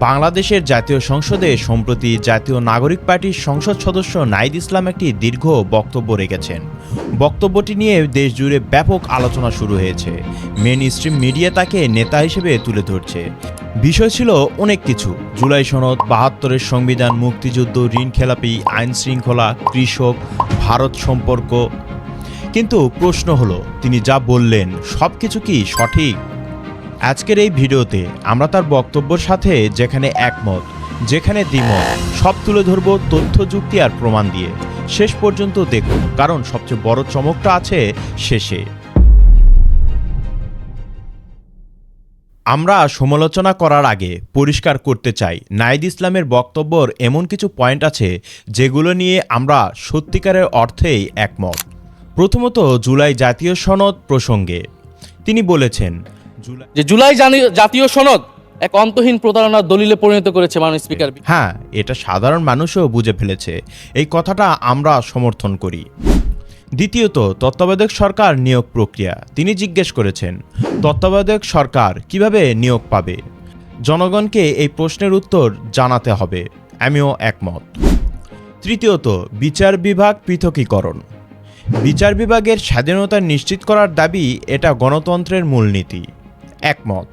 বাংলাদেশের জাতীয় সংসদে সম্প্রতি জাতীয় নাগরিক পার্টির সংসদ সদস্য নাহিদ ইসলাম একটি দীর্ঘ বক্তব্য রেখেছেন। বক্তব্যটি নিয়ে দেশজুড়ে ব্যাপক আলোচনা শুরু হয়েছে। মেন স্ট্রিম মিডিয়া তাকে নেতা হিসেবে তুলে ধরছে। বিষয় ছিল অনেক কিছু: জুলাই সনদ, ৭২-এর সংবিধান, মুক্তিযুদ্ধ, ঋণ খেলাপি, আইন শৃঙ্খলা, কৃষক, ভারত সম্পর্ক। কিন্তু প্রশ্ন হলো, তিনি যা বললেন সব কিছু কি সঠিক? আজকের এই ভিডিওতে আমরা তার বক্তব্যের সাথে যেখানে একমত, যেখানে দ্বিমত, সব তুলে ধরব তথ্য, যুক্তি আর প্রমাণ দিয়ে। শেষ পর্যন্ত দেখুন, কারণ সবচেয়ে বড় চমকটা আছে শেষে। আমরা সমালোচনা করার আগে পরিষ্কার করতে চাই, নাহিদ ইসলামের বক্তব্যের এমন কিছু পয়েন্ট আছে যেগুলো নিয়ে আমরা সত্যিকারের অর্থেই একমত। প্রথমত, জুলাই জাতীয় সনদ প্রসঙ্গে তিনি বলেছেন, জুলাই জাতীয় সনদ এক অন্তহীন প্রতারণার দলিলে পরিণত করেছে মাননীয় স্পিকার। হ্যাঁ, এটা সাধারণ মানুষও বুঝে ফেলেছে। এই কথাটা আমরা সমর্থন করি। দ্বিতীয়ত, তত্ত্বাবধায়ক সরকার নিয়োগ প্রক্রিয়া। তিনি জিজ্ঞেস করেছেন, তত্ত্বাবধায়ক সরকার কিভাবে নিয়োগ পাবে? জনগণকে এই প্রশ্নের উত্তর জানাতে হবে। আমিও একমত। তৃতীয়ত, বিচার বিভাগ পৃথকীকরণ। বিচার বিভাগের স্বাধীনতা নিশ্চিত করার দাবি, এটা গণতন্ত্রের মূলনীতি। একমত।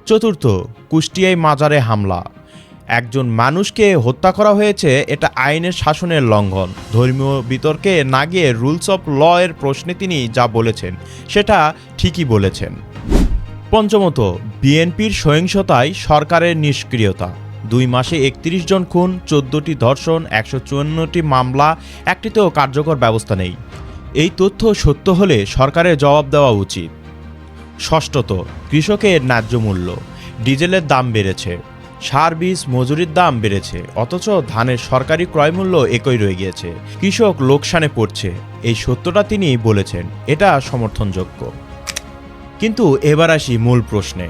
চতুর্থ, কুষ্টিয়ায় মাজারে হামলা। একজন মানুষকে হত্যা করা হয়েছে, এটা আইনের শাসনের লঙ্ঘন। ধর্মীয় বিতর্কে না গিয়ে রুলস অফ ল এর প্রশ্নে তিনি যা বলেছেন সেটা ঠিকই বলেছেন। পঞ্চমত, বিএনপির সহিংসতায় সরকারের নিষ্ক্রিয়তা। 2 মাসে 31 জন খুন, 14টি ধর্ষণ, 154টি মামলা, একটিতেও কার্যকর ব্যবস্থা নেই। এই তথ্য সত্য হলে সরকারের জবাব দেওয়া উচিত। ষষ্ঠত, কৃষকের ন্যায্য মূল্য। ডিজেলের দাম বেড়েছে, সার বীজ মজুরির দাম বেড়েছে, অথচ ধানের সরকারি ক্রয় মূল্য একই রয়ে গিয়েছে। কৃষক লোকসানে পড়ছে, এই সত্যটা তিনি বলেছেন, এটা সমর্থনযোগ্য। কিন্তু এবার আসি মূল প্রশ্নে।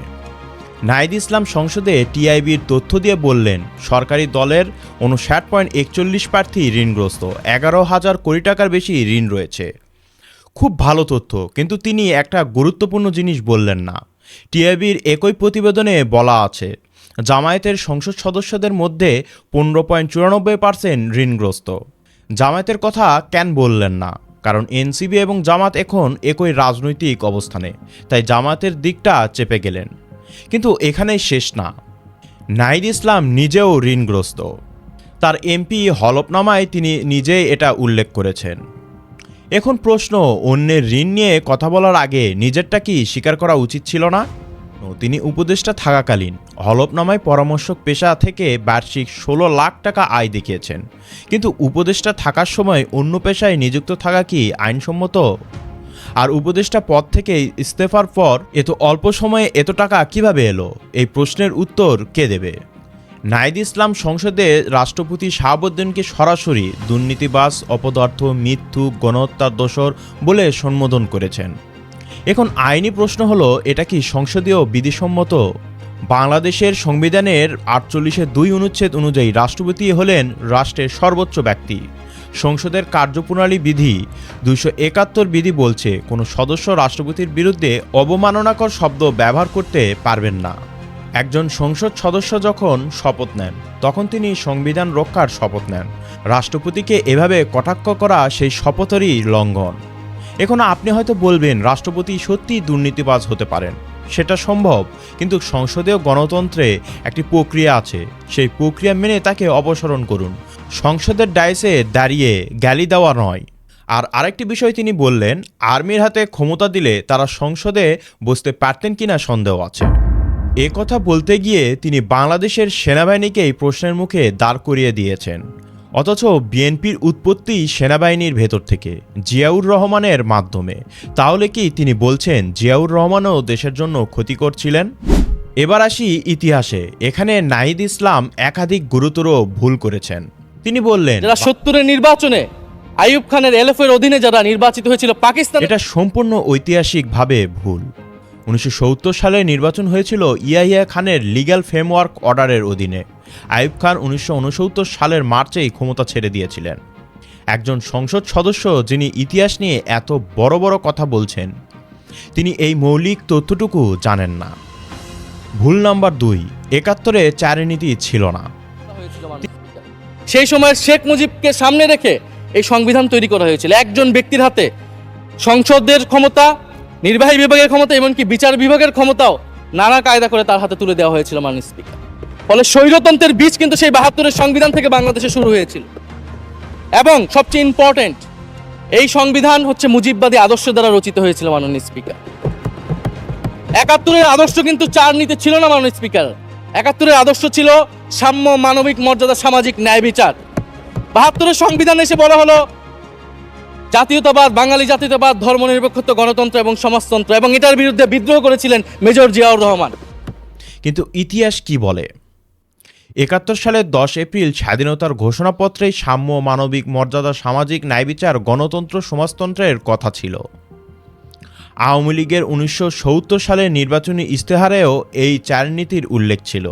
নাহিদ ইসলাম সংসদে টিআইবির তথ্য দিয়ে বললেন, সরকারি দলের 59.41 প্রার্থী ঋণগ্রস্ত, 11,000 কোটি টাকার বেশি ঋণ রয়েছে। খুব ভালো তথ্য, কিন্তু তিনি একটা গুরুত্বপূর্ণ জিনিস বললেন না। টিআইবির একই প্রতিবেদনে বলা আছে, জামায়াতের সংসদ সদস্যদের মধ্যে 15.94% ঋণগ্রস্ত। জামায়াতের কথা কেন বললেন না? কারণ এনসিপি এবং জামাত এখন একই রাজনৈতিক অবস্থানে, তাই জামায়াতের দিকটা চেপে গেলেন। কিন্তু এখানেই শেষ না। নাহিদ ইসলাম নিজেও ঋণগ্রস্ত। তার এমপি হলফনামায় তিনি নিজেই এটা উল্লেখ করেছেন। এখন প্রশ্ন, অন্যের ঋণ নিয়ে কথা বলার আগে নিজেরটা কি স্বীকার করা উচিত ছিল না? তিনি উপদেষ্টা থাকাকালীন হলফনামায় পরামর্শক পেশা থেকে বার্ষিক 16 লাখ টাকা আয় দেখিয়েছেন। কিন্তু উপদেষ্টা থাকার সময় অন্য পেশায় নিযুক্ত থাকা কি আইনসম্মত? আর উপদেষ্টা পদ থেকে ইস্তফার পর এত অল্প সময়ে এত টাকা কিভাবে এলো? এই প্রশ্নের উত্তর কে দেবে? নাহিদ ইসলাম সংসদে রাষ্ট্রপতি শাহাবুদ্দিনকে সরাসরি দুর্নীতিবাজ, অপদার্থ, মিথ্যু, গণহত্যার দোষর বলে সম্বোধন করেছেন। এখন আইনি প্রশ্ন হলো, এটা কি সংসদীয় বিধিসম্মত? বাংলাদেশের সংবিধানের 48-2 অনুচ্ছেদ অনুযায়ী রাষ্ট্রপতি হলেন রাষ্ট্রের সর্বোচ্চ ব্যক্তি। সংসদের কার্যপ্রণালী বিধি 271 বিধি বলছে, কোনো সদস্য রাষ্ট্রপতির বিরুদ্ধে অবমাননাকর শব্দ ব্যবহার করতে পারবেন না। একজন সংসদ সদস্য যখন শপথ নেন, তখন তিনি সংবিধান রক্ষার শপথ নেন। রাষ্ট্রপতিকে এভাবে কটাক্ষ করা সেই শপথেরই লঙ্ঘন। এখন আপনি হয়তো বলবেন, রাষ্ট্রপতি সত্যিই দুর্নীতিবাজ হতে পারেন, সেটা সম্ভব, কিন্তু সংসদীয় গণতন্ত্রে একটি প্রক্রিয়া আছে, সেই প্রক্রিয়া মেনে তাকে অপসারণ করুন। সংসদের ডায়াসে দাঁড়িয়ে গালি দেওয়া নয়। আর আরেকটি বিষয় তিনি বললেন, আর্মির হাতে ক্ষমতা দিলে তারা সংসদে বসতে পারতেন কিনা সন্দেহ আছে। এ কথা বলতে গিয়ে তিনি বাংলাদেশের সেনাবাহিনীকেই প্রশ্নের মুখে দাঁড় করিয়ে দিয়েছেন। অথচ বিএনপির উৎপত্তি সেনাবাহিনীর ভেতর থেকে, জিয়াউর রহমানের মাধ্যমে। তাহলে কি তিনি বলছেন জিয়াউর রহমানও দেশের জন্য ক্ষতিকর ছিলেন? এবার আসি ইতিহাসে। এখানে নাহিদ ইসলাম একাধিক গুরুতর ভুল করেছেন। তিনি বললেন, যারা 70-এর নির্বাচনে আইয়ুব খানের এলএফের অধীনে যারা নির্বাচিত হয়েছিল পাকিস্তান, এটা সম্পূর্ণ ঐতিহাসিকভাবে ভুল। 1970 সালে নির্বাচন হয়েছিল ইয়াহিয়া খানের লিগ্যাল ফ্রেমওয়ার্ক অর্ডারের অধীনে। আইয়ুব খান 1969 সালের মার্চেই ক্ষমতা ছেড়ে দিয়েছিলেন। একজন সংসদ সদস্য যিনি ইতিহাস নিয়ে এত বড় বড় কথা বলছেন, তিনি এই মৌলিক তথ্যটুকু জানেন না। ভুল নাম্বার 2, একাত্তরে চারনীতি ছিল না। সেই সময় শেখ মুজিবকে সামনে রেখে এই সংবিধান তৈরি করা হয়েছিল। একজন ব্যক্তির হাতে সংসদের ক্ষমতা, নির্বাহী বিভাগের ক্ষমতা, এমনকি বিচার বিভাগের ক্ষমতাও নানা কায়দা করে তার হাতে তুলে দেওয়া হয়েছিল মাননীয় স্পিকার। ফলে স্বৈরতন্ত্রের বীজ কিন্তু সেই ৭২-এর সংবিধান থেকে বাংলাদেশে শুরু হয়েছিল। এবং সবচেয়ে ইম্পর্টেন্ট, এই সংবিধান হচ্ছে মুজিববাদী আদর্শ দ্বারা রচিত হয়েছিল মাননীয় স্পিকার। ৭১-এর আদর্শ কিন্তু চারনীতি ছিল না মাননীয় স্পিকার। ৭১-এর আদর্শ ছিল সাম্য, মানবিক মর্যাদা, সামাজিক ন্যায় বিচার। ৭২-এর সংবিধান এসে বলা হলো জাতীয়তাবাদ, বাঙালি জাতীয়তাবাদ, ধর্মনিরপেক্ষত্ব, গণতন্ত্র এবং সমাজতন্ত্র, এবং এটার বিরুদ্ধে বিদ্রোহ করেছিলেন মেজর জিয়াউর রহমান। কিন্তু ইতিহাস কি বলে? ৭১ সালের ১০ এপ্রিল স্বাধীনতার ঘোষণাপত্রেই সাম্য, মানবিক মর্যাদা, সামাজিক ন্যায় বিচার, গণতন্ত্র, সমাজতন্ত্রের কথা ছিল। আওয়ামী লীগের ১৯৭০ সালের নির্বাচনী ইশতেহারেও এই চারনীতির উল্লেখ ছিল।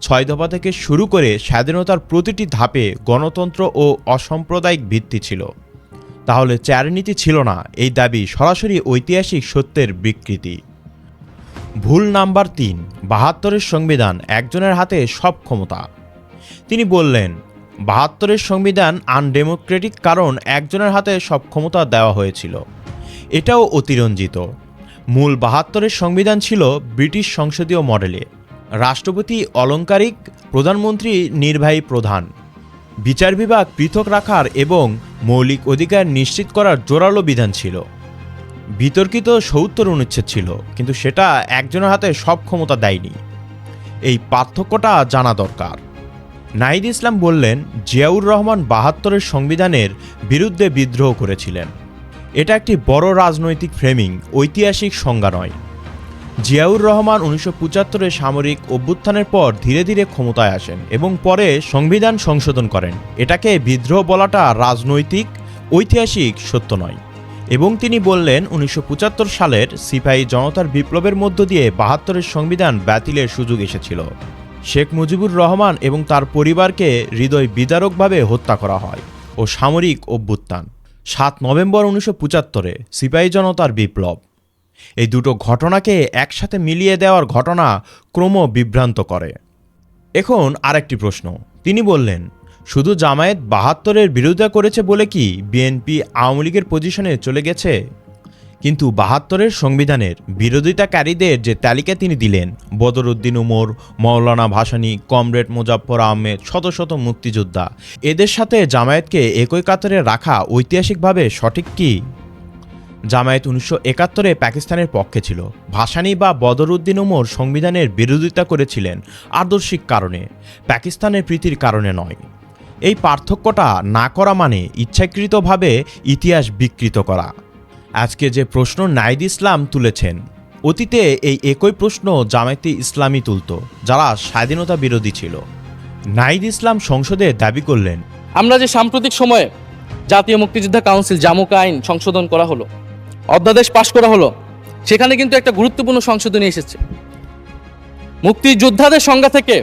৬ দফা থেকে শুরু করে স্বাধীনতার প্রতিটি ধাপে গণতন্ত্র ও অসাম্প্রদায়িক ভিত্তি ছিল। তাহলে চারনীতি ছিল না, এই দাবি সরাসরি ঐতিহাসিক সত্যের বিকৃতি। ভুল নাম্বার ৩, ৭২-এর সংবিধান একজনের হাতে সব ক্ষমতা। তিনি বললেন ৭২-এর সংবিধান আনডেমোক্রেটিক কারণ একজনের হাতে সব ক্ষমতা দেওয়া হয়েছিল। এটাও অতিরঞ্জিত। মূল ৭২-এর সংবিধান ছিল ব্রিটিশ সংসদীয় মডেলে। রাষ্ট্রপতি অলংকারিক, প্রধানমন্ত্রী নির্বাহী প্রধান, বিচার বিভাগ পৃথক রাখার এবং মৌলিক অধিকার নিশ্চিত করার জোরালো বিধান ছিল। বিতর্কিত ৭০ অনুচ্ছেদ ছিল, কিন্তু সেটা একজনের হাতে সব ক্ষমতা দেয়নি। এই পার্থক্যটা জানা দরকার। নাহিদ ইসলাম বললেন জিয়াউর রহমান ৭২-এর সংবিধানের বিরুদ্ধে বিদ্রোহ করেছিলেন। এটা একটি বড় রাজনৈতিক ফ্রেমিং, ঐতিহাসিক সংজ্ঞা নয়। জিয়াউর রহমান ১৯৭৫-এ সামরিক অভ্যুত্থানের পর ধীরে ধীরে ক্ষমতায় আসেন এবং পরে সংবিধান সংশোধন করেন। এটাকে বিদ্রোহ বলাটা রাজনৈতিক, ঐতিহাসিক সত্য নয়। এবং তিনি বললেন ১৯৭৫ সালের সিপাহী জনতার বিপ্লবের মধ্য দিয়ে ৭২-এর সংবিধান বাতিলের সুযোগ এসেছিল। শেখ মুজিবুর রহমান এবং তার পরিবারকে হৃদয় বিদারকভাবে হত্যা করা হয় ও সামরিক অভ্যুত্থান ৭ নভেম্বর ১৯৭৫-এ সিপাহী জনতার বিপ্লব। এই দুটো ঘটনাকে একসাথে মিলিয়ে দেওয়ার ঘটনা ক্রম বিভ্রান্ত করে। এখন আরেকটি প্রশ্ন। তিনি বললেন শুধু জামায়াত ৭২-এর বিরোধিতা করেছে বলে কি বিএনপি আওয়ামী লীগের পজিশনে চলে গেছে? কিন্তু ৭২-এর সংবিধানের বিরোধিতাকারীদের যে তালিকা তিনি দিলেন, বদরুদ্দিন উমর, মৌলানা ভাসানী, কমরেড মোজাফফর আহমেদ, শত শত মুক্তিযোদ্ধা, এদের সাথে জামায়াতকে একই কাতারে রাখা ঐতিহাসিকভাবে সঠিক কি? জামায়াত ১৯৭১-এ পাকিস্তানের পক্ষে ছিল। ভাসানী বা বদরুদ্দিন উমর সংবিধানের বিরোধিতা করেছিলেন আদর্শিক কারণে, পাকিস্তানের প্রীতির কারণে নয়। এই পার্থক্যটা না করা মানে ইচ্ছাকৃতভাবে ইতিহাস বিকৃত করা। আজকে যে প্রশ্ন নাহিদ ইসলাম তুলেছেন, অতীতে এই একই প্রশ্ন জামায়াতে ইসলামী তুলত, যারা স্বাধীনতা বিরোধী ছিল। নাহিদ ইসলাম সংসদে দাবি করলেন, আমরা যে সাম্প্রতিক সময়ে জাতীয় মুক্তিযোদ্ধা কাউন্সিল জামুকা আইন সংশোধন করা হলো, অধ্যাদেশ পাশ করা হলো, সেখানে কিন্তু একটা গুরুত্বপূর্ণ সংশোধনী এসেছে। মুক্তিযোদ্ধাদের সংজ্ঞা থেকে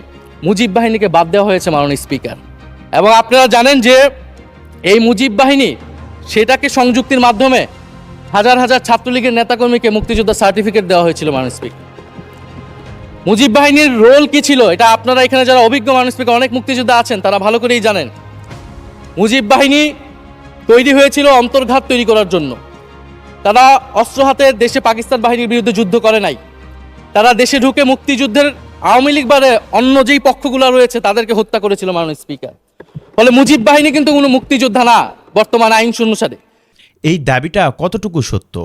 মুজিব বাহিনীকে বাদ দেওয়া হয়েছে মাননীয় স্পিকার। এবং আপনারা জানেন যে এই মুজিব বাহিনী, সেটাকে সংযুক্তির মাধ্যমে হাজার হাজার ছাত্রলীগের নেতাকর্মীকে মুক্তিযোদ্ধা সার্টিফিকেট দেওয়া হয়েছিল মাননীয় স্পিকার। মুজিব বাহিনীর রোল কি ছিল, এটা আপনারা এখানে যারা অভিজ্ঞ মাননীয় স্পিকার, অনেক মুক্তিযোদ্ধা আছেন, তারা ভালো করেই জানেন। মুজিব বাহিনী তৈরি হয়েছিল অন্তর্ঘাত তৈরি করার জন্য। তারা অস্ত্র হাতে দেশে পাকিস্তান বাহিনীর বিরুদ্ধে যুদ্ধ করে নাই। তারা দেশে ঢুকে মুক্তিযুদ্ধের আওয়ামী লীগ বারে অন্য যেই পক্ষগুলো রয়েছে তাদেরকে হত্যা করেছিল মাননীয় স্পিকার। ফলে মুজিব বাহিনী কিন্তু কোনো মুক্তিযোদ্ধা না বর্তমান আইন অনুসারে। এই দাবিটা কতটুকু সত্য?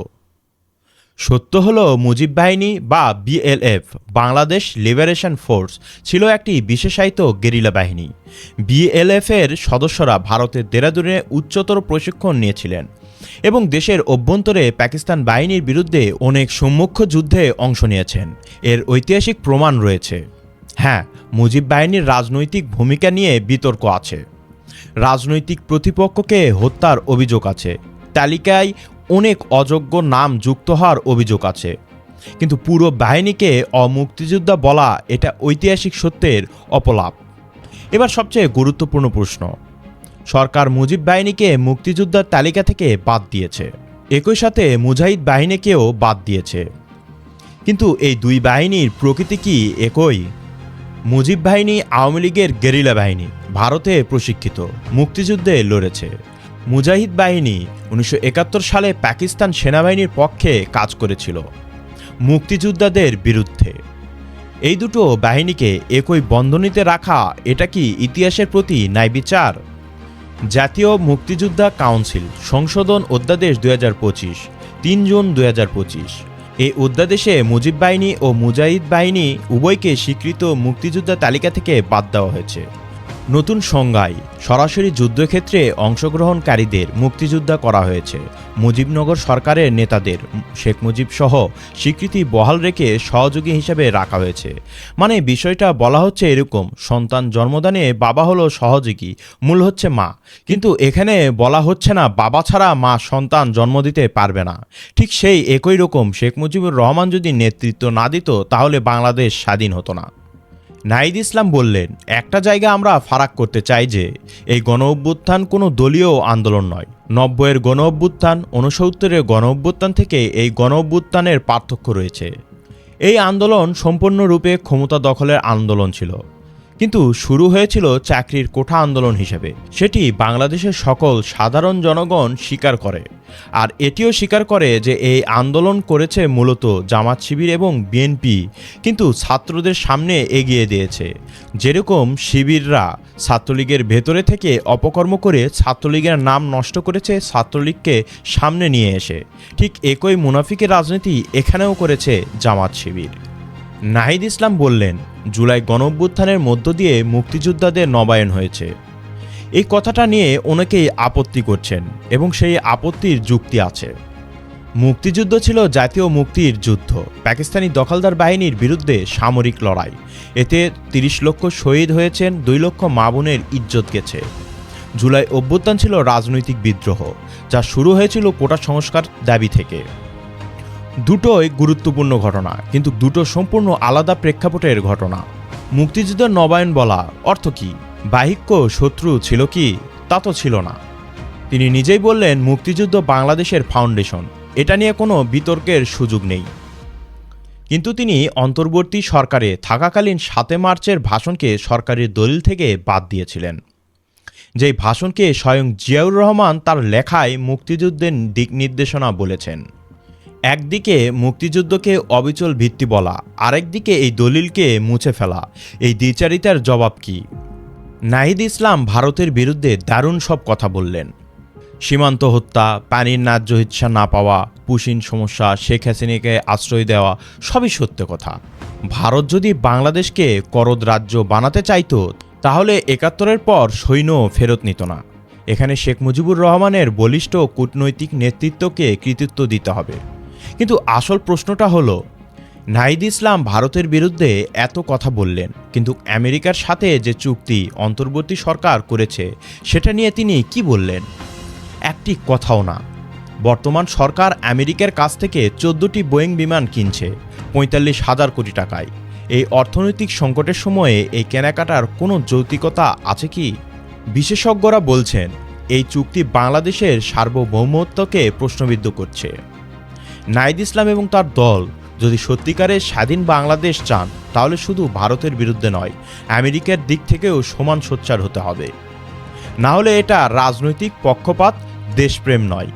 সত্য হলো মুজিব বাহিনী বা বিএলএফ, বাংলাদেশ লিবারেশন ফোর্স, ছিল একটি বিশেষায়িত গেরিলা বাহিনী। বিএলএফের সদস্যরা ভারতের দেরাদুনে উচ্চতর প্রশিক্ষণ নিয়েছিলেন এবং দেশের অভ্যন্তরে পাকিস্তান বাহিনীর বিরুদ্ধে অনেক সম্মুখ যুদ্ধে অংশ নিয়েছেন। এর ঐতিহাসিক প্রমাণ রয়েছে। হ্যাঁ, মুজিব বাহিনীর রাজনৈতিক ভূমিকা নিয়ে বিতর্ক আছে। রাজনৈতিক প্রতিপক্ষকে হত্যার অভিযোগ আছে। তালিকায় অনেক অযোগ্য নাম যুক্ত হওয়ার অভিযোগ আছে। কিন্তু পুরো বাহিনীকে অমুক্তিযোদ্ধা বলা, এটা ঐতিহাসিক সত্যের অপলাপ। এবার সবচেয়ে গুরুত্বপূর্ণ প্রশ্ন, সরকার মুজিব বাহিনীকে মুক্তিযোদ্ধার তালিকা থেকে বাদ দিয়েছে, একই সাথে মুজাহিদ বাহিনীকেও বাদ দিয়েছে। কিন্তু এই দুই বাহিনীর প্রকৃতি কি একই? মুজিব বাহিনী আওয়ামী লীগের গেরিলা বাহিনী, ভারতে প্রশিক্ষিত, মুক্তিযুদ্ধে লড়েছে। মুজাহিদ বাহিনী 1971 সালে পাকিস্তান সেনাবাহিনীর পক্ষে কাজ করেছিল মুক্তিযোদ্ধাদের বিরুদ্ধে। এই দুটো বাহিনীকে একই বন্ধনীতে রাখা এটা কি ইতিহাসের প্রতি ন্যায় বিচার? জাতীয় মুক্তিযোদ্ধা কাউন্সিল সংশোধন অধ্যাদেশ 2025, 3 জুন 2025। এই অধ্যাদেশে মুজিব বাহিনী ও মুজাহিদ বাহিনী উভয়কে স্বীকৃত মুক্তিযোদ্ধা তালিকা থেকে বাদ দেওয়া হয়েছে। নতুন সংজ্ঞায় সরাসরি যুদ্ধক্ষেত্রে অংশগ্রহণকারীদের মুক্তিযোদ্ধা করা হয়েছে। মুজিবনগর সরকারের নেতাদের শেখ মুজিব সহ স্বীকৃতি বহাল রেখে সহযোগী হিসেবে রাখা হয়েছে। মানে বিষয়টা বলা হচ্ছে এরকম, সন্তান জন্মদানে বাবা হলো সহযোগী, মূল হচ্ছে মা। কিন্তু এখানে বলা হচ্ছে না বাবা ছাড়া মা সন্তান জন্ম দিতে পারবে না। ঠিক সেই একই রকম শেখ মুজিবুর রহমান যদি নেতৃত্ব না দিত তাহলে বাংলাদেশ স্বাধীন হতো না। নাহিদ ইসলাম বললেন, একটা জায়গা আমরা ফারাক করতে চাই যে এই গণ অভ্যুত্থান কোনো দলীয় আন্দোলন নয়। 90-এর গণ অভ্যুত্থান, 69-এর গণ অভ্যুত্থান থেকে এই গণ অভ্যুত্থানের পার্থক্য রয়েছে। এই আন্দোলন সম্পূর্ণরূপে ক্ষমতা দখলের আন্দোলন ছিল, কিন্তু শুরু হয়েছিল চাকরির কোঠা আন্দোলন হিসেবে। সেটি বাংলাদেশের সকল সাধারণ জনগণ স্বীকার করে। আর এটিও স্বীকার করে যে এই আন্দোলন করেছে মূলত জামাত শিবির এবং বিএনপি, কিন্তু ছাত্রদের সামনে এগিয়ে দিয়েছে। যেরকম শিবিররা ছাত্রলীগের ভেতরে থেকে অপকর্ম করে ছাত্রলীগের নাম নষ্ট করেছে ছাত্রলীগকে সামনে নিয়ে এসে, ঠিক একই মুনাফিকের রাজনীতি এখানেও করেছে জামাত শিবির। নাহিদ ইসলাম বললেন, জুলাই গণঅভ্যুত্থানের মধ্য দিয়ে মুক্তিযোদ্ধাদের নবায়ন হয়েছে। এই কথাটা নিয়ে অনেকেই আপত্তি করছেন এবং সেই আপত্তির যুক্তি আছে। মুক্তিযুদ্ধ ছিল জাতীয় মুক্তির যুদ্ধ, পাকিস্তানি দখলদার বাহিনীর বিরুদ্ধে সামরিক লড়াই। এতে 30 লক্ষ শহীদ হয়েছেন, 2 লক্ষ মা বোনের ইজ্জত গেছে। জুলাই অভ্যুত্থান ছিল রাজনৈতিক বিদ্রোহ, যা শুরু হয়েছিল কোটা সংস্কার দাবি থেকে। দুটোই গুরুত্বপূর্ণ ঘটনা, কিন্তু দুটো সম্পূর্ণ আলাদা প্রেক্ষাপটের ঘটনা। মুক্তিযুদ্ধের নবায়ন বলা অর্থ কি? বাহিক্য শত্রু ছিল কি? তা তো ছিল না। তিনি নিজেই বললেন, মুক্তিযুদ্ধ বাংলাদেশের ফাউন্ডেশন, এটা নিয়ে কোনো বিতর্কের সুযোগ নেই। কিন্তু তিনি অন্তর্বর্তী সরকারে থাকাকালীন 7 মার্চের ভাষণকে সরকারের দলিল থেকে বাদ দিয়েছিলেন, যেই ভাষণকে স্বয়ং জিয়াউর রহমান তার লেখায় মুক্তিযুদ্ধের দিক নির্দেশনা বলেছেন। একদিকে মুক্তিযুদ্ধকে অবিচল ভিত্তি বলা, আরেকদিকে এই দলিলকে মুছে ফেলা, এই দ্বিচারিতার জবাব কি? নাহিদ ইসলাম ভারতের বিরুদ্ধে দারুণ সব কথা বললেন। সীমান্ত হত্যা, পানির ন্যায্য ইচ্ছা না পাওয়া, পুশিন সমস্যা, শেখ হাসিনাকে আশ্রয় দেওয়া, সবই সত্য কথা। ভারত যদি বাংলাদেশকে করদ রাজ্য বানাতে চাইতো তাহলে 71-এর পর সৈন্য ফেরত নিত না। এখানে শেখ মুজিবুর রহমানের বলিষ্ঠ কূটনৈতিক নেতৃত্বকে কৃতিত্ব দিতে হবে। কিন্তু আসল প্রশ্নটা হলো, নাহিদ ইসলাম ভারতের বিরুদ্ধে এত কথা বললেন, কিন্তু আমেরিকার সাথে যে চুক্তি অন্তর্বর্তী সরকার করেছে সেটা নিয়ে তিনি কি বললেন? একটি কথাও না। বর্তমান সরকার আমেরিকার কাছ থেকে 14টি বোয়িং বিমান কিনছে 45,000 কোটি টাকায়। এই অর্থনৈতিক সংকটের সময়ে এই কেনাকাটার কোনো যৌক্তিকতা আছে কি? বিশেষজ্ঞরা বলছেন, এই চুক্তি বাংলাদেশের সার্বভৌমত্বকে প্রশ্নবিদ্ধ করছে। নাহিদ ইসলাম এবং তার দল যদি সত্যিকারের স্বাধীন বাংলাদেশ চান তাহলে শুধু ভারতের বিরুদ্ধে নয়, আমেরিকার দিক থেকেও সমান সোচ্চার হতে হবে। না হলে এটা রাজনৈতিক পক্ষপাত, দেশপ্রেম নয়।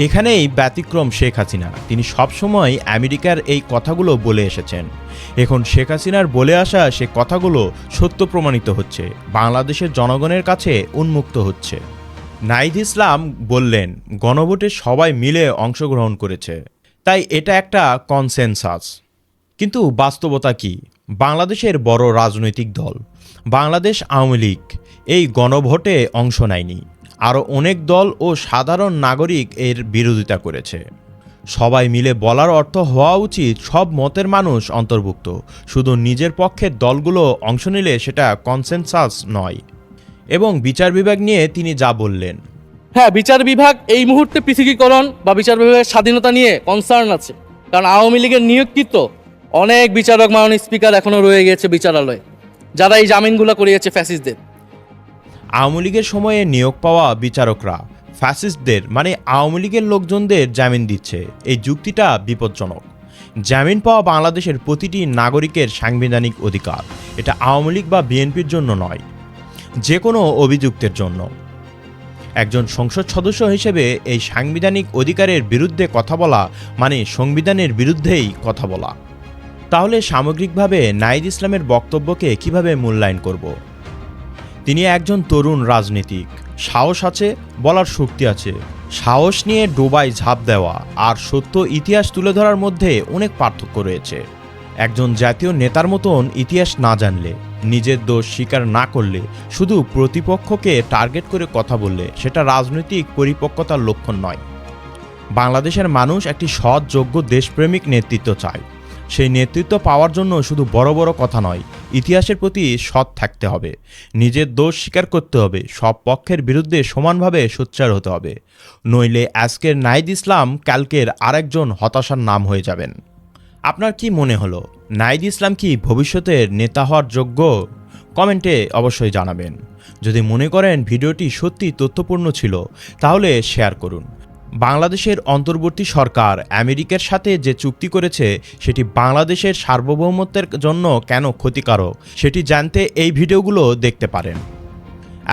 এখানেই ব্যতিক্রম শেখ হাসিনা। তিনি সবসময় আমেরিকার এই কথাগুলো বলে এসেছেন। এখন শেখ হাসিনার বলে আসা সে কথাগুলো সত্য প্রমাণিত হচ্ছে, বাংলাদেশের জনগণের কাছে উন্মুক্ত হচ্ছে। নাহিদ ইসলাম বললেন, গণভোটে সবাই মিলে অংশগ্রহণ করেছে, তাই এটা একটা কনসেনসাস। কিন্তু বাস্তবতা কি? বাংলাদেশের বড় রাজনৈতিক দল বাংলাদেশ আওয়ামী লীগ এই গণভোটে অংশ নেয়নি। আরও অনেক দল ও সাধারণ নাগরিক এর বিরোধিতা করেছে। সবাই মিলে বলার অর্থ হওয়া উচিত সব মতের মানুষ অন্তর্ভুক্ত। শুধু নিজের পক্ষের দলগুলো অংশ নিলে সেটা কনসেনসাস নয়। এবং বিচার বিভাগ নিয়ে তিনি যা বললেন, হ্যাঁ, বিচার বিভাগ এই মুহূর্তে পৃথকীকরণ বা বিচার বিভাগের স্বাধীনতা নিয়ে কনসার্ন আছে। কারণ আওয়ামী লীগের নিয়োগকৃত অনেক বিচারক, মাননীয় স্পিকার এখনও রয়ে গেছে বিচারালয়ে, যারা এই জামিনগুলো করিয়েছে ফ্যাসিস্টদের। আওয়ামী লীগের সময়ে নিয়োগ পাওয়া বিচারকরা ফ্যাসিস্টদের মানে আওয়ামী লীগের লোকজনদের জামিন দিচ্ছে, এই যুক্তিটা বিপজ্জনক। জামিন পাওয়া বাংলাদেশের প্রতিটি নাগরিকের সাংবিধানিক অধিকার। এটা আওয়ামী লীগ বা বিএনপির জন্য নয়, যে কোনো অভিযুক্তের জন্য। একজন সংসদ সদস্য হিসেবে এই সাংবিধানিক অধিকারের বিরুদ্ধে কথা বলা মানে সংবিধানের বিরুদ্ধেই কথা বলা। তাহলে সামগ্রিকভাবে নাহিদ ইসলামের বক্তব্যকে কিভাবে মূল্যায়ন করব? তিনি একজন তরুণ রাজনীতিক, সাহস আছে, বলার শক্তি আছে। সাহস নিয়ে ডোবায় ঝাঁপ দেওয়া আর সত্য ইতিহাস তুলে ধরার মধ্যে অনেক পার্থক্য রয়েছে। একজন জাতীয় নেতার মতন ইতিহাস না জানলে, নিজের দোষ স্বীকার না করলে, শুধু প্রতিপক্ষকে টার্গেট করে কথা বললে সেটা রাজনৈতিক পরিপক্কতার লক্ষণ নয়। বাংলাদেশের মানুষ একটি সৎ, যোগ্য, দেশপ্রেমিক নেতৃত্ব চায়। সেই নেতৃত্ব পাওয়ার জন্য শুধু বড় বড় কথা নয়, ইতিহাসের প্রতি সৎ থাকতে হবে, নিজের দোষ স্বীকার করতে হবে, সব পক্ষের বিরুদ্ধে সমানভাবে সোচ্চার হতে হবে। নইলে আজকের নাহিদ ইসলাম কালকের আরেকজন হতাশার নাম হয়ে যাবেন। আপনার কি মনে হলো, নাহিদ ইসলাম কি ভবিষ্যতের নেতা হওয়ার যোগ্য? কমেন্টে অবশ্যই জানাবেন। যদি মনে করেন ভিডিওটি সত্যি তথ্যপূর্ণ ছিল তাহলে শেয়ার করুন। বাংলাদেশের অন্তর্বর্তী সরকার আমেরিকার সাথে যে চুক্তি করেছে সেটি বাংলাদেশের সার্বভৌমত্বের জন্য কেন ক্ষতিকারক সেটি জানতে এই ভিডিওগুলো দেখতে পারেন।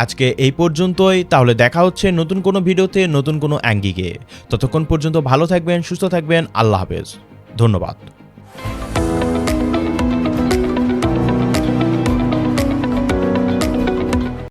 আজকে এই পর্যন্তই, তাহলে দেখা হচ্ছে নতুন কোনো ভিডিওতে, নতুন কোনো অ্যাঙ্গিকে। ততক্ষণ পর্যন্ত ভালো থাকবেন, সুস্থ থাকবেন। আল্লাহ হাফেজ, ধন্যবাদ।